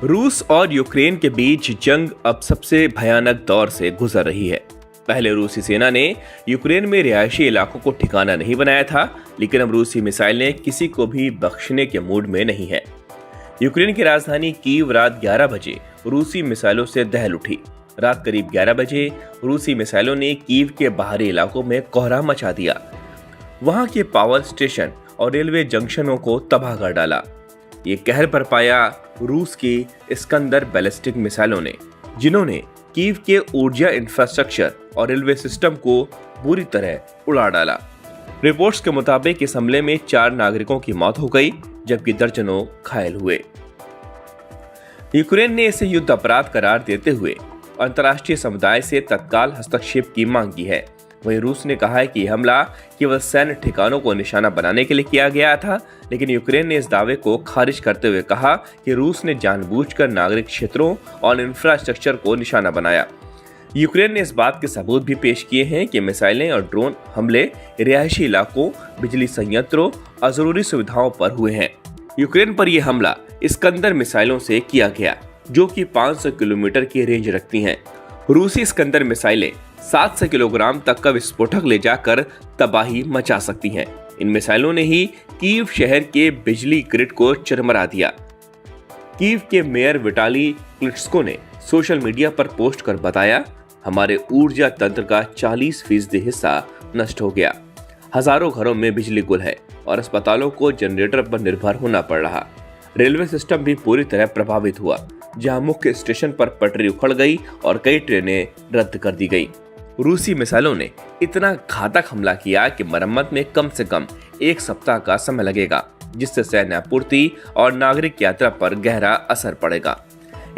रूस और यूक्रेन के बीच जंग अब सबसे भयानक दौर से गुजर रही है। पहले रूसी सेना ने यूक्रेन में रिहायशी इलाकों को ठिकाना नहीं बनाया था, लेकिन अब रूसी मिसाइलें किसी को भी बख्शने के मूड में नहीं है। यूक्रेन की राजधानी कीव रात 11 बजे रूसी मिसाइलों से दहल उठी। रात करीब 11 बजे रूसी मिसाइलों ने कीव के बाहरी इलाकों में कोहराम मचा दिया। वहां के पावर स्टेशन और रेलवे जंक्शनों को तबाह कर डाला। ये कहर बरपाया रूस की इस्कंदर बैलिस्टिक मिसाइलों ने, जिन्होंने कीव के ऊर्जा इंफ्रास्ट्रक्चर और रेलवे सिस्टम को बुरी तरह उड़ा डाला। रिपोर्ट्स के मुताबिक इस हमले में 4 नागरिकों की मौत हो गई, जबकि दर्जनों घायल हुए। यूक्रेन ने इसे युद्ध अपराध करार देते हुए अंतर्राष्ट्रीय समुदाय से तत्काल हस्तक्षेप की मांग की है। वहीं रूस ने कहा है कि यह हमला केवल सैन्य ठिकानों को निशाना बनाने के लिए किया गया था, लेकिन यूक्रेन ने इस दावे को खारिज करते हुए कहा कि रूस ने जानबूझकर नागरिक क्षेत्रों और इंफ्रास्ट्रक्चर को निशाना बनाया। यूक्रेन ने इस बात के सबूत भी पेश किए हैं कि मिसाइलें और ड्रोन हमले रिहायशी इलाकों, बिजली संयंत्रों और जरूरी सुविधाओं पर हुए हैं। यूक्रेन पर यह हमला इस्कंदर मिसाइलों से किया गया, जो कि 500 किलोमीटर की रेंज रखती हैं। रूसी इस्कंदर मिसाइलें 700 किलोग्राम तक का विस्फोटक ले जाकर तबाही मचा सकती हैं। इन मिसाइलों ने ही कीव शहर के बिजली ग्रिड को चरमरा दिया। कीव के मेयर विटाली क्लिट्स्को ने सोशल मीडिया पर पोस्ट कर बताया, हमारे ऊर्जा तंत्र का 40% हिस्सा नष्ट हो गया। हजारों घरों में बिजली गुल है और अस्पतालों को जनरेटर पर निर्भर होना पड़ रहा। रेलवे सिस्टम भी पूरी तरह प्रभावित हुआ, जहां मुख्य स्टेशन पर पटरी उखड़ गई और कई ट्रेनें रद्द कर दी गई। रूसी मिसाइलों ने इतना घातक हमला किया कि मरम्मत में कम से कम 1 सप्ताह का समय लगेगा, जिससे सैन्य आपूर्ति और नागरिक यात्रा पर गहरा असर पड़ेगा।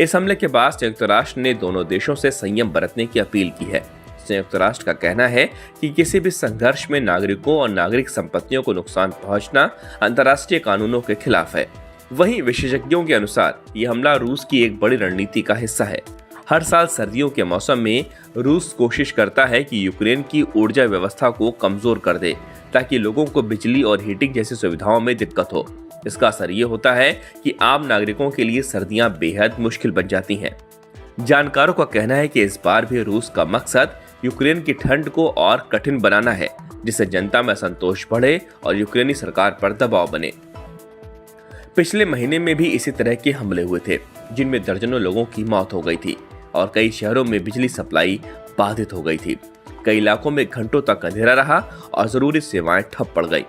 इस हमले के बाद संयुक्त राष्ट्र ने दोनों देशों से संयम बरतने की अपील की है। संयुक्त राष्ट्र का कहना है कि किसी भी संघर्ष में नागरिकों और नागरिक संपत्तियों को नुकसान पहुंचना अंतर्राष्ट्रीय कानूनों के खिलाफ है। वहीं विशेषज्ञों के अनुसार यह हमला रूस की एक बड़ी रणनीति का हिस्सा है। हर साल सर्दियों के मौसम में रूस कोशिश करता है कि यूक्रेन की ऊर्जा व्यवस्था को कमजोर कर दे, ताकि लोगों को बिजली और हीटिंग जैसी सुविधाओं में दिक्कत हो। इसका असर ये होता है कि आम नागरिकों के लिए सर्दियां बेहद मुश्किल बन जाती हैं। जानकारों का कहना है कि इस बार भी रूस का मकसद यूक्रेन की ठंड को और कठिन बनाना है, जिससे जनता में असंतोष बढ़े और यूक्रेनी सरकार पर दबाव बने। पिछले महीने में भी इसी तरह के हमले हुए थे, जिनमें दर्जनों लोगों की मौत हो गई थी और कई शहरों में बिजली सप्लाई बाधित हो गई थी। कई इलाकों में घंटों तक अंधेरा रहा और जरूरी सेवाएं ठप पड़ गई।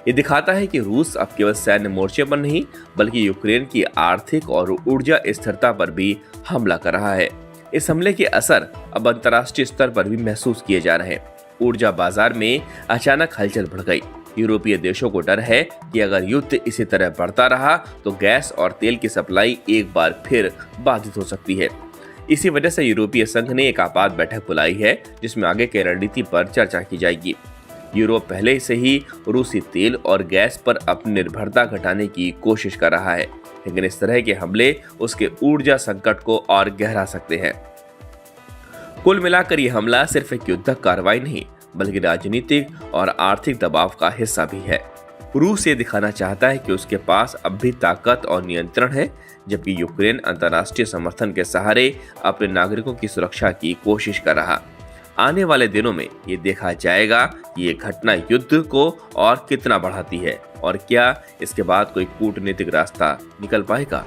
ये दिखाता है कि रूस अब केवल सैन्य मोर्चे पर नहीं, बल्कि यूक्रेन की आर्थिक और ऊर्जा स्थिरता पर भी हमला कर रहा है। इस हमले के असर अब अंतर्राष्ट्रीय स्तर पर भी महसूस किए जा रहे हैं। ऊर्जा बाजार में अचानक हलचल बढ़ गई। यूरोपीय देशों को डर है कि अगर युद्ध इसी तरह बढ़ता रहा तो गैस और तेल की सप्लाई एक बार फिर बाधित हो सकती है। इसी वजह से यूरोपीय संघ ने एक आपात बैठक बुलाई है, जिसमें आगे की रणनीति पर चर्चा की जाएगी। यूरोप पहले से ही रूसी तेल और गैस पर अपनी निर्भरता घटाने की कोशिश कर रहा है, लेकिन इस तरह के हमले उसके ऊर्जा संकट को और गहरा सकते हैं। कुल मिलाकर यह हमला सिर्फ एक युद्धक कार्रवाई नहीं, बल्कि राजनीतिक और आर्थिक दबाव का हिस्सा भी है। रूस ये दिखाना चाहता है कि उसके पास अब भी ताकत और नियंत्रण है, जबकि यूक्रेन अंतर्राष्ट्रीय समर्थन के सहारे अपने नागरिकों की सुरक्षा की कोशिश कर रहा। आने वाले दिनों में ये देखा जाएगा कि ये घटना युद्ध को और कितना बढ़ाती है और क्या इसके बाद कोई कूटनीतिक रास्ता निकल पाएगा।